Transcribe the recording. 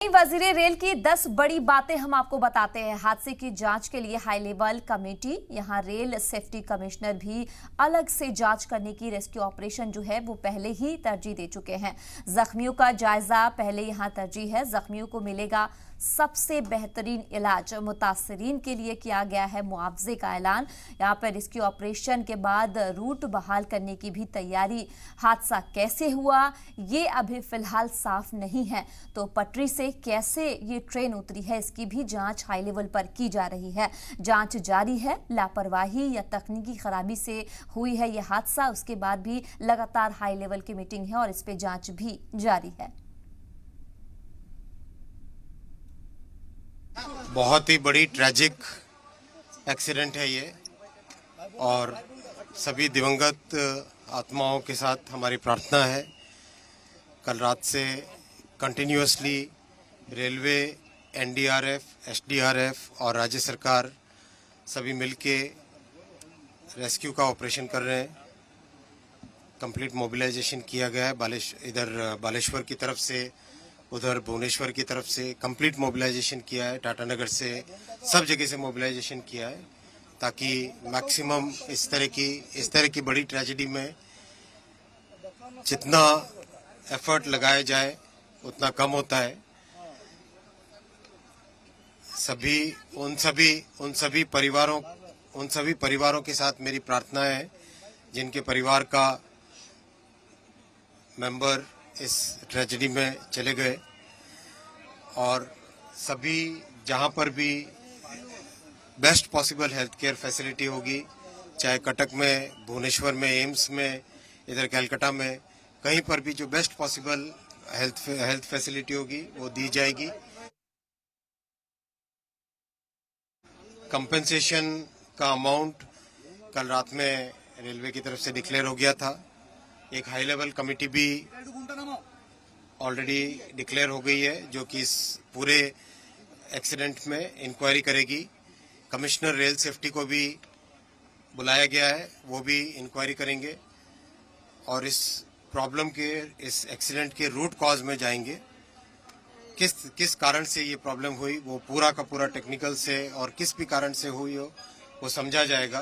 वजीरे rail की 10 बड़ी बातें हम आपको बताते हैं। हादसे की जांच के लिए हाई लेवल कमेटी, यहां रेल सेफ्टी कमिश्नर भी अलग से जांच करने की रेस्क्यू ऑपरेशन जो है वो पहले ही तरजीह दे चुके हैं। जख्मियों का जायजा पहले यहां तरजीह है। जख्मियों को मिलेगा सबसे बेहतरीन इलाज। मुतासरीन के लिए किया गया है मुआवजे का ऐलान। यहाँ पर रेस्क्यू ऑपरेशन के बाद रूट बहाल करने की भी तैयारी। हादसा कैसे हुआ ये अभी फिलहाल साफ नहीं है, तो पटरी से कैसे ये ट्रेन उतरी है इसकी भी जांच हाई लेवल पर की जा रही है। जांच जारी है। लापरवाही या तकनीकी खराबी से हुई है ये हादसा, उसके बाद भी लगातार हाई लेवल की मीटिंग है और इस पे जांच भी जारी है। बहुत ही बड़ी ट्रैजिक एक्सीडेंट है ये, और सभी दिवंगत आत्माओं के साथ हमारी प्रार्थना है। कल रात से कंटिन्यूअसली रेलवे, एनडीआरएफ, एसडीआरएफ और राज्य सरकार सभी मिलके रेस्क्यू का ऑपरेशन कर रहे हैं। कंप्लीट मोबिलाइजेशन किया गया है। इधर बालेश्वर की तरफ से, उधर भुवनेश्वर की तरफ से कंप्लीट मोबिलाइजेशन किया है। टाटानगर से सब जगह से मोबिलाइजेशन किया है, ताकि मैक्सिमम इस तरह की बड़ी ट्रेजेडी में जितना एफर्ट लगाया जाए उतना कम होता है। उन सभी परिवारों के साथ मेरी प्रार्थना है जिनके परिवार का मेंबर इस ट्रेजेडी में चले गए, और सभी जहां पर भी best possible health care facility होगी, चाहे कटक में, भुवनेश्वर में, एम्स में, इधर कलकत्ता में, कहीं पर भी जो बेस्ट पॉसिबल हेल्थ फैसिलिटी होगी वो दी जाएगी। कंपनसेशन का अमाउंट कल रात में रेलवे की तरफ से डिक्लेयर हो गया था। एक हाई लेवल कमेटी भी ऑलरेडी डिक्लेयर हो गई है जो कि इस पूरे एक्सीडेंट में इंक्वायरी करेगी। कमिश्नर रेल सेफ्टी को भी बुलाया गया है, वो भी इंक्वायरी करेंगे और इस प्रॉब्लम के, इस एक्सीडेंट के रूट कॉज में जाएंगे। किस कारण से ये प्रॉब्लम हुई वो पूरा का पूरा टेक्निकल से और किस भी कारण से हुई हो वो समझा जाएगा।